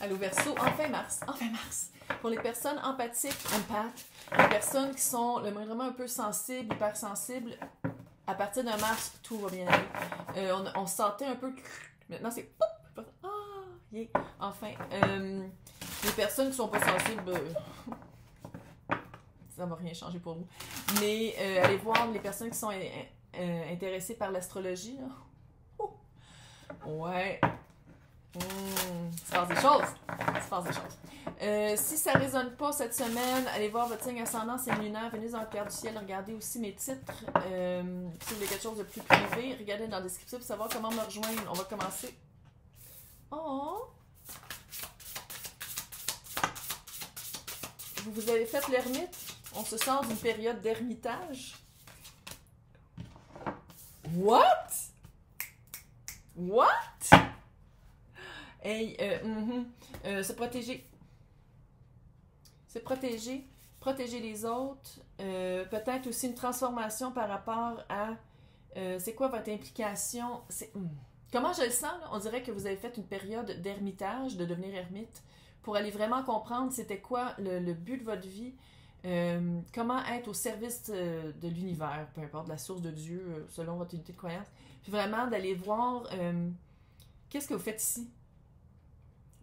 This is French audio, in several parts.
Allô Verseau, enfin mars, enfin mars. Pour les personnes empathiques, empathes, les personnes qui sont vraiment un peu sensibles, hypersensibles, à partir de mars, tout va bien aller. On se sentait un peu... Maintenant, c'est... Ah, yeah. Enfin, les personnes qui sont pas sensibles, ça va rien changer pour vous. Mais allez voir les personnes qui sont intéressées par l'astrologie. Là. Oh. Ouais. Il se passe des choses. Il se passe des choses. Si ça ne résonne pas cette semaine, allez voir votre signe ascendant, c'est lunaire, Vénus dans le cœur du ciel. Regardez aussi mes titres. Si vous voulez quelque chose de plus privé, regardez dans la description pour savoir comment me rejoindre. On va commencer. Oh! Vous avez fait l'ermite? On se sort d'une période d'ermitage. What? What? Hey, se protéger. Se protéger. Protéger les autres. Peut-être aussi une transformation par rapport à... c'est quoi votre implication? Comment je le sens? Là? On dirait que vous avez fait une période d'ermitage, de devenir ermite, pour aller vraiment comprendre c'était quoi le but de votre vie. Comment être au service de l'univers, peu importe, la source de Dieu, selon votre unité de croyance. Puis vraiment d'aller voir qu'est-ce que vous faites ici.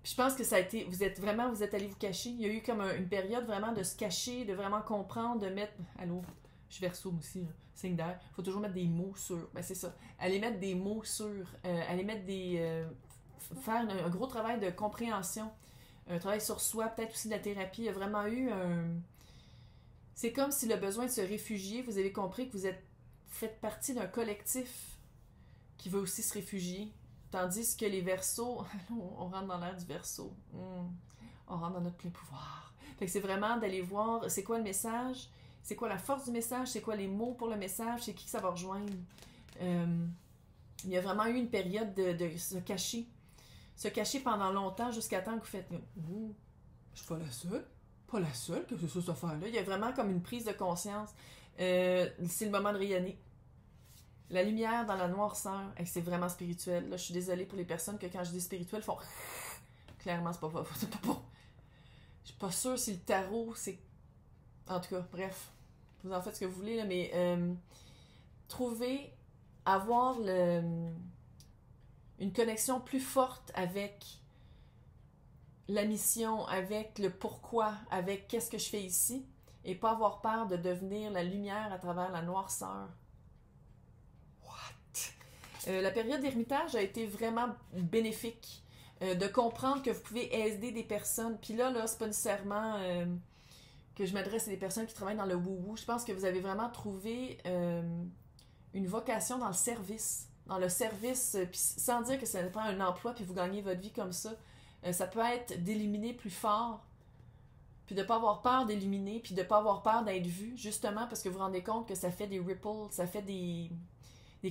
Puis je pense que ça a été, vous êtes allé vous cacher. Il y a eu comme une période vraiment de se cacher, de vraiment comprendre, de mettre... Allô, je suis Verseau aussi, là, signe d'air. Il faut toujours mettre des mots sur... Ben c'est ça. Aller mettre des mots sur... aller mettre des... faire un gros travail de compréhension. Un travail sur soi, peut-être aussi de la thérapie. Il y a vraiment eu un... C'est comme si le besoin de se réfugier, vous avez compris que vous faites partie d'un collectif qui veut aussi se réfugier. Tandis que les Verseaux, on rentre dans l'ère du Verseau. On rentre dans notre plein pouvoir. Fait que c'est vraiment d'aller voir c'est quoi le message, c'est quoi la force du message, c'est quoi les mots pour le message, c'est qui que ça va rejoindre. Il y a vraiment eu une période de se cacher. Se cacher pendant longtemps jusqu'à temps que vous faites je suis pas la seule. Pas la seule, que c'est ça cette affaire-là. Il y a vraiment comme une prise de conscience. C'est le moment de rayonner. La lumière dans la noirceur, c'est vraiment spirituel. Là, je suis désolée pour les personnes que quand je dis spirituel, font clairement, c'est pas bon. Je suis pas sûre si le tarot, c'est... En tout cas, bref. Vous en faites ce que vous voulez, là, mais trouver, avoir une connexion plus forte avec la mission, avec le pourquoi, avec qu'est-ce que je fais ici, et pas avoir peur de devenir la lumière à travers la noirceur. La période d'ermitage a été vraiment bénéfique. De comprendre que vous pouvez aider des personnes. Puis là, c'est pas nécessairement que je m'adresse à des personnes qui travaillent dans le woo-woo. Je pense que vous avez vraiment trouvé une vocation dans le service. Dans le service, puis sans dire que ça dépend un emploi puis vous gagnez votre vie comme ça. Ça peut être d'éliminer plus fort. Puis de ne pas avoir peur d'éliminer. Puis de ne pas avoir peur d'être vu. Justement parce que vous vous rendez compte que ça fait des ripples. Ça fait des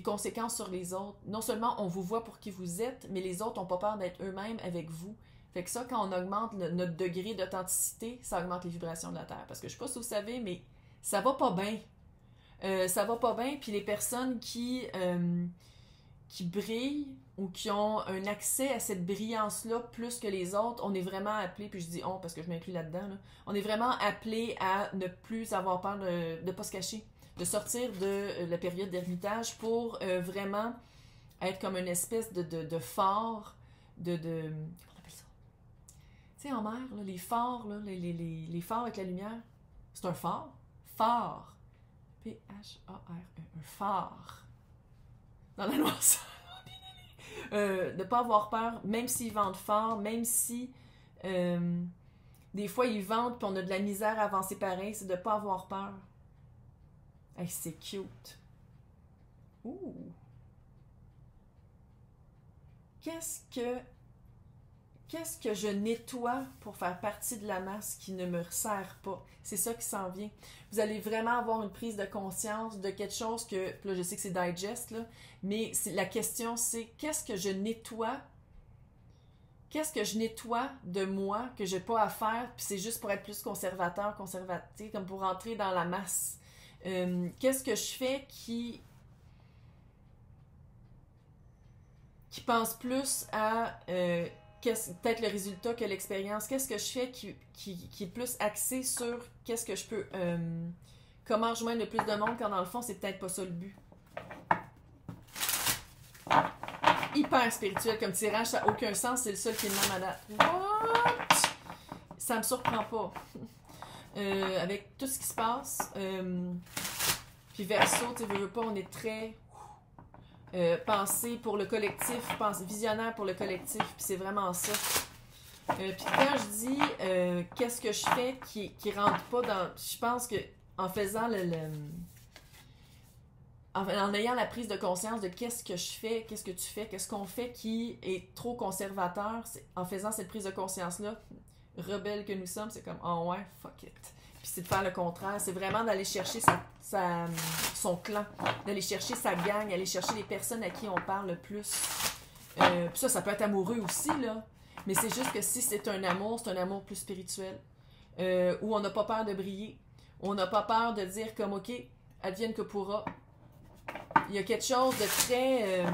conséquences sur les autres. Non seulement on vous voit pour qui vous êtes, mais les autres n'ont pas peur d'être eux-mêmes avec vous. Fait que ça, quand on augmente notre degré d'authenticité, ça augmente les vibrations de la Terre. Parce que je sais pas si vous savez, mais ça va pas bien. Ça va pas bien, puis les personnes qui brillent ou qui ont un accès à cette brillance-là plus que les autres, on est vraiment appelé, puis je dis on parce que je m'inclus là-dedans, là, on est vraiment appelé à ne plus avoir peur de ne pas se cacher. De sortir de la période d'ermitage pour vraiment être comme une espèce de phare, comment on appelle ça? Tu sais, en mer, là, les phares, là, les phares avec la lumière, c'est un phare. Phare. P-H-A-R-E. Un phare. Dans la noirceur. De ne pas avoir peur, même s'ils vendent fort, même si des fois ils vendent puis on a de la misère à avancer pareil, c'est de ne pas avoir peur. Hey, c'est cute. Ouh. Qu'est-ce que je nettoie pour faire partie de la masse qui ne me sert pas? C'est ça qui s'en vient. Vous allez vraiment avoir une prise de conscience de quelque chose que... Là, je sais que c'est digest, là, mais la question, c'est qu'est-ce que je nettoie? Qu'est-ce que je nettoie de moi que j'ai pas à faire? Puis c'est juste pour être plus conservatrice, comme pour entrer dans la masse. Qu'est-ce que je fais qui pense plus à peut-être le résultat que l'expérience. Qu'est-ce que je fais qui est plus axé sur qu'est-ce que je peux... comment rejoindre le plus de monde quand dans le fond, c'est peut-être pas ça le but. Hyper spirituel comme tirage, ça n'a aucun sens, c'est le seul qui est de même à date. What? Ça me surprend pas. Avec tout ce qui se passe, puis Verseau, tu veux pas, on est très pensé pour le collectif, visionnaire pour le collectif, puis c'est vraiment ça. Puis quand je dis qu'est-ce que je fais qui rentre pas dans... Je pense que en faisant en ayant la prise de conscience de qu'est-ce que je fais, qu'est-ce que tu fais, qu'est-ce qu'on fait qui est trop conservateur, en faisant cette prise de conscience-là, rebelle que nous sommes, c'est comme « oh ouais, fuck it ». Puis c'est de faire le contraire, c'est vraiment d'aller chercher son clan, d'aller chercher sa gang, aller chercher les personnes à qui on parle le plus. Puis ça peut être amoureux aussi, là. Mais c'est juste que si c'est un amour plus spirituel, où on n'a pas peur de briller, où on n'a pas peur de dire comme « ok, advienne que pourra ». Il y a quelque chose de très...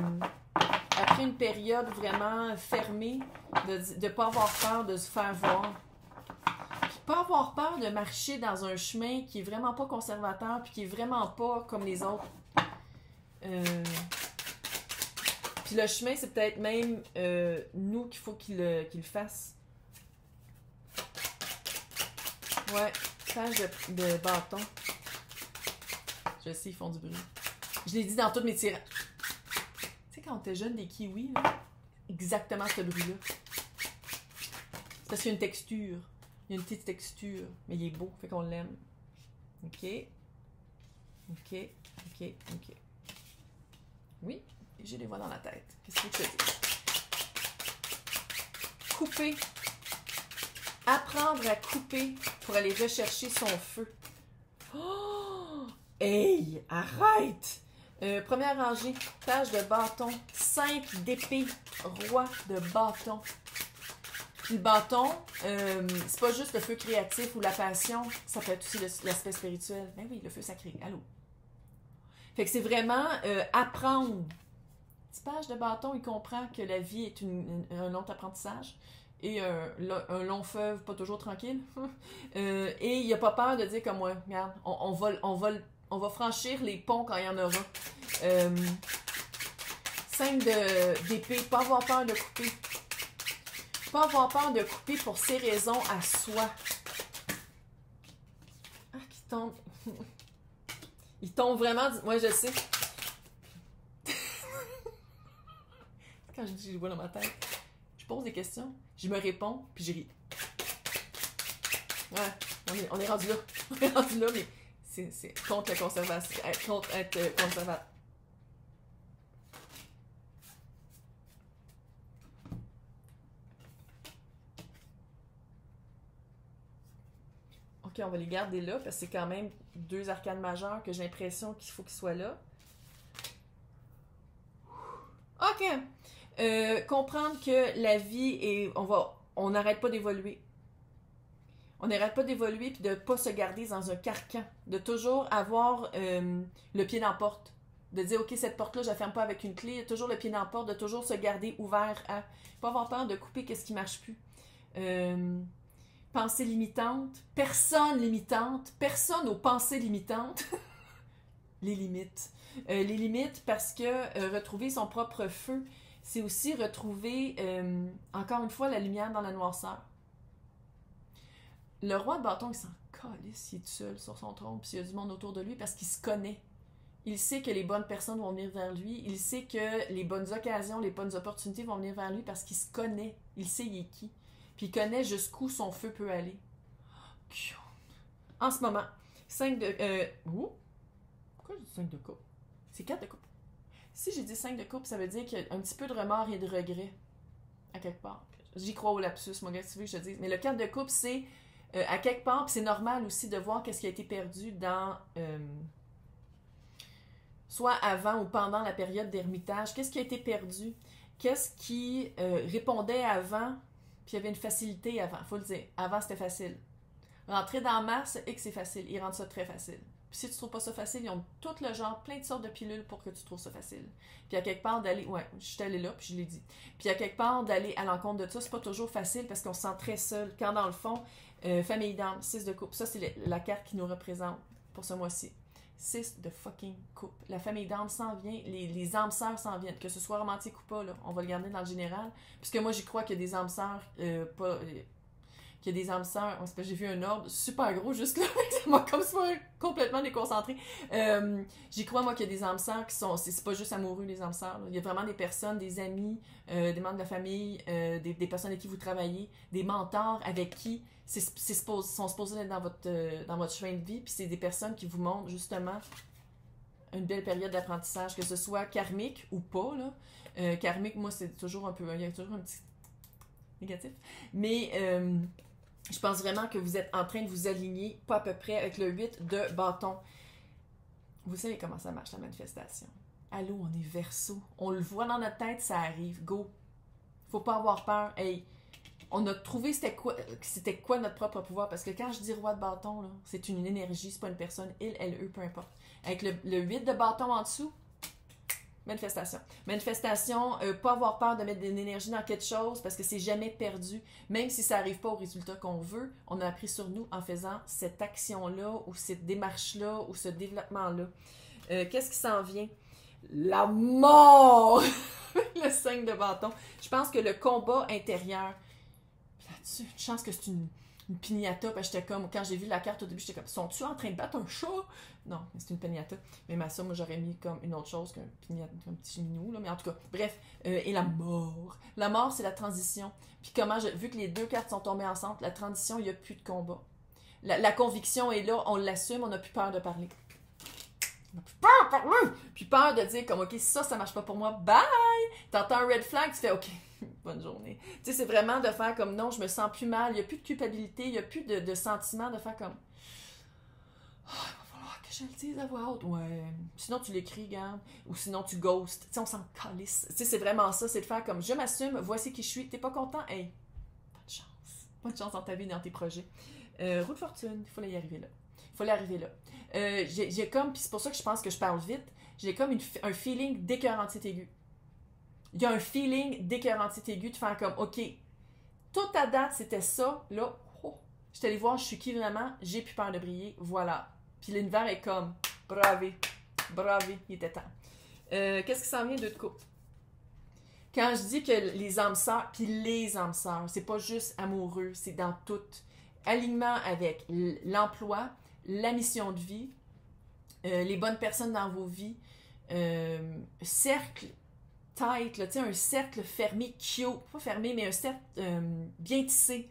après une période vraiment fermée, de ne pas avoir peur de se faire voir. Puis pas avoir peur de marcher dans un chemin qui est vraiment pas conservateur, puis qui est vraiment pas comme les autres. Puis le chemin, c'est peut-être même nous qu'il faut qu'il le fasse. Ouais, page de bâton. Je sais, ils font du bruit. Je l'ai dit dans tous mes tirages. Tu sais, quand on était jeune, des kiwis, là, exactement ce bruit-là. C'est parce qu'il y a une texture. Il y a une petite texture. Mais il est beau, fait qu'on l'aime. OK. OK. OK. OK. Oui, j'ai des voix dans la tête. Qu'est-ce que je te dis? Couper. Apprendre à couper pour aller rechercher son feu. Oh! Hey! Arrête! Première rangée, page de bâton, 5 d'épée, roi de bâton. Puis le bâton, c'est pas juste le feu créatif ou la passion, ça peut être aussi l'aspect spirituel. Ben oui, le feu sacré, allô. Fait que c'est vraiment apprendre. Petite page de bâton, il comprend que la vie est un long apprentissage et un long fleuve pas toujours tranquille. Et il n'a pas peur de dire comme moi, regarde, on va franchir les ponts quand il y en aura. 5 d'épée, pas avoir peur de couper. Pas avoir peur de couper pour ses raisons à soi. Ah, qui tombe. Il tombe vraiment... Moi, je sais. Quand je dis que je vois dans ma tête, je pose des questions, je me réponds, puis je ris. Ouais, on est rendu là. On est rendu là, mais c'est contre la conservation. Contre être conservateur. OK, on va les garder là, parce que c'est quand même 2 arcanes majeures que j'ai l'impression qu'il faut qu'ils soient là. OK. Comprendre que la vie est... On n'arrête pas d'évoluer. On n'arrête pas d'évoluer puis de ne pas se garder dans un carcan. De toujours avoir le pied dans la porte. De dire, OK, cette porte-là, je la ferme pas avec une clé. Toujours le pied dans la porte, de toujours se garder ouvert à... Pas avoir peur de couper qu'est-ce qui marche plus. Pensée limitante. Personne limitante. Personne aux pensées limitantes. Les limites. Les limites parce que retrouver son propre feu, c'est aussi retrouver, encore une fois, la lumière dans la noirceur. Le roi de bâton, il s'en calisse, il est tout seul sur son trône, puis il y a du monde autour de lui parce qu'il se connaît. Il sait que les bonnes personnes vont venir vers lui. Il sait que les bonnes occasions, les bonnes opportunités vont venir vers lui parce qu'il se connaît. Il sait il est qui. Puis il connaît jusqu'où son feu peut aller. En ce moment, 5 de... Pourquoi j'ai dit 5 de coupe? C'est 4 de coupe. Si j'ai dit 5 de coupe, ça veut dire qu'il y a un petit peu de remords et de regret. À quelque part. J'y crois au lapsus, mon gars, si tu veux que je te dise. Mais le 4 de coupe, c'est à quelque part, puis c'est normal aussi de voir qu'est-ce qui a été perdu dans... soit avant ou pendant la période d'ermitage. Qu'est-ce qui a été perdu? Qu'est-ce qui répondait avant, puis il y avait une facilité avant, faut le dire. Avant, c'était facile. Rentrer dans Mars, et que c'est facile. Il rend ça très facile. Puis si tu trouves pas ça facile, ils ont tout le genre, plein de sortes de pilules pour que tu trouves ça facile. Puis à quelque part d'aller, ouais, je suis allée là, puis je l'ai dit. Puis à quelque part d'aller à l'encontre de ça, c'est pas toujours facile parce qu'on se sent très seul. Quand dans le fond, famille d'âme, 6 de coupe, ça c'est la carte qui nous représente pour ce mois-ci. 6 de fucking coupe. La famille d'âme s'en vient, les âmes sœurs s'en viennent, que ce soit romantique ou pas, là, on va le garder dans le général. Puisque moi j'y crois qu'il y a des âmes sœurs, qu'il y a des âmes sœurs. C'est parce que j'ai vu un orbe super gros juste là, ça m'a comme ça complètement déconcentré. J'y crois, moi, qu'il y a des âmes sœurs qui sont. C'est pas juste amoureux, les âmes sœurs. Là. Il y a vraiment des personnes, des amis, des membres de la famille, des personnes avec qui vous travaillez, des mentors avec qui sont supposés être dans votre chemin de vie, puis c'est des personnes qui vous montrent justement une belle période d'apprentissage, que ce soit karmique ou pas. Là. Karmique, moi, c'est toujours un peu. Il y a toujours un petit négatif. Mais. Je pense vraiment que vous êtes en train de vous aligner, pas à peu près, avec le 8 de bâton. Vous savez comment ça marche, la manifestation. Allô, on est Verseau. On le voit dans notre tête, ça arrive. Go. Faut pas avoir peur. Hey, on a trouvé c'était quoi notre propre pouvoir. Parce que quand je dis roi de bâton, là, c'est une énergie, c'est pas une personne. Il, elle, eux, peu importe. Avec le 8 de bâton en dessous, manifestation. Manifestation, pas avoir peur de mettre de l'énergie dans quelque chose parce que c'est jamais perdu. Même si ça n'arrive pas au résultat qu'on veut, on a appris sur nous en faisant cette action-là ou cette démarche-là ou ce développement-là. Qu'est-ce qui s'en vient? La mort! Le 5 de bâton. Je pense que le combat intérieur, là-dessus, une chance que c'est une piñata, parce que j'étais comme, quand j'ai vu la carte au début, j'étais comme, sont-tu en train de battre un chat? Non, c'est une piñata. Mais ça, moi, j'aurais mis comme une autre chose qu'un piñata, un petit minou, là. Mais en tout cas, bref, et la mort. La mort, c'est la transition. Puis vu que les deux cartes sont tombées ensemble, la transition, il n'y a plus de combat. La conviction est là, on l'assume, on n'a plus peur de parler. On n'a plus peur de parler! Puis peur de dire comme, OK, ça marche pas pour moi, bye! T'entends un red flag, tu fais, OK, bonne journée. Tu sais, c'est vraiment de faire comme, non, je me sens plus mal, il n'y a plus de culpabilité, il n'y a plus de sentiment de faire comme, oh, il va falloir que je le dise à voix haute. Ouais. Sinon, tu l'écris, regarde. Ou sinon, tu ghostes. Tu sais, on s'en calisse. Tu sais, c'est vraiment ça, c'est de faire comme, je m'assume, voici qui je suis. T'es pas content? Hey, pas de chance. Pas de chance dans ta vie, dans tes projets. Roue de fortune, il faut y arriver là. Il faut l'arriver là. J'ai comme, puis c'est pour ça que je pense que je parle vite, j'ai comme un feeling d'écœurant de aigu. Il y a un feeling d'écœurant de aigu de faire comme, OK, toute ta date, c'était ça, là, oh, je suis allée voir, je suis qui vraiment, j'ai plus peur de briller, voilà. Puis l'univers est comme, bravé, il était temps. Qu'est-ce qui s'en vient de coupe? Quand je dis que les âmes sœurs, puis les âmes sœurs, c'est pas juste amoureux, c'est dans tout. Alignement avec l'emploi, la mission de vie, les bonnes personnes dans vos vies, cercle, tight, là, un cercle fermé, cute, pas fermé, mais un cercle bien tissé.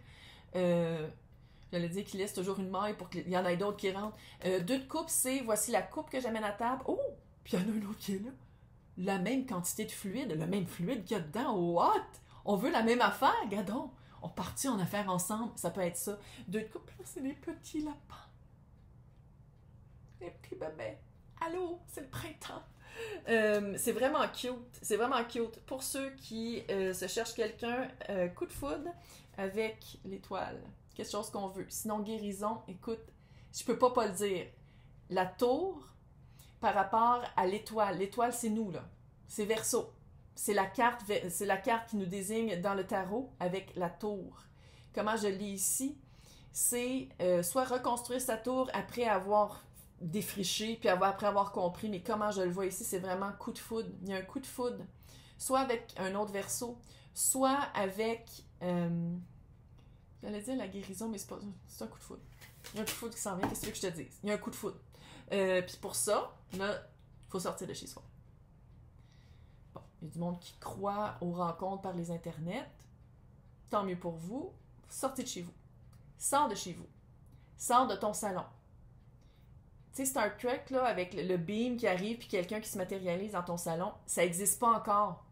J'allais dire qu'il laisse toujours une maille pour qu'il y en ait d'autres qui rentrent. Deux de coupe, c'est voici la coupe que j'amène à table. Oh! Puis il y en a un autre qui est là. La même quantité de fluide, le même fluide qu'il y a dedans. What? On veut la même affaire, gadon. On partit en affaire ensemble, ça peut être ça. Deux de coupe, là, c'est des petits lapins. Les petits bébés. Allô, c'est le printemps. C'est vraiment cute. C'est vraiment cute. Pour ceux qui se cherchent quelqu'un, coup de foudre avec l'étoile. Quelque chose qu'on veut. Sinon, guérison, écoute, je peux pas le dire. La tour, par rapport à l'étoile. L'étoile, c'est nous, là. C'est Verseau. C'est la carte qui nous désigne dans le tarot avec la tour. Comment je lis ici? C'est soit reconstruire sa tour après avoir défriché, puis après avoir compris, mais comment je le vois ici, c'est vraiment coup de foudre. Il y a un coup de foudre, soit avec un autre Verseau, soit avec... j'allais dire la guérison, mais c'est un coup de foudre. Il y a un coup de foudre qui s'en vient, qu'est-ce que tu veux que je te dise? Il y a un coup de foudre. Puis pour ça, là, il faut sortir de chez soi. Bon, il y a du monde qui croit aux rencontres par les internets. Tant mieux pour vous. Sortez de chez vous. Sors de chez vous. Sors de ton salon. Tu sais, Star Trek, là, avec le beam qui arrive puis quelqu'un qui se matérialise dans ton salon, ça n'existe pas encore.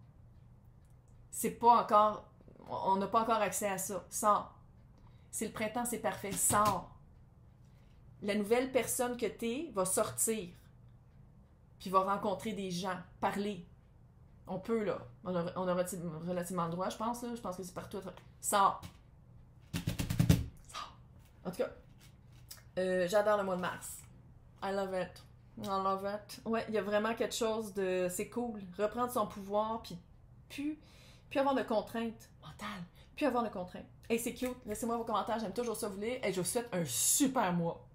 C'est pas encore... On n'a pas encore accès à ça. Sors. C'est le printemps, c'est parfait. Sors. La nouvelle personne que t'es va sortir. Puis va rencontrer des gens. Parler. On peut, là. On a relativement le droit, je pense. Là. Je pense que c'est partout. Sors. Sors. En tout cas, j'adore le mois de mars. I love it. I love it. Ouais, il y a vraiment quelque chose de... C'est cool. Reprendre son pouvoir, puis plus avoir de contraintes mentales. Plus avoir de contraintes. Hey, c'est cute. Laissez-moi vos commentaires. J'aime toujours ça vous lire. Et je vous souhaite un super mois.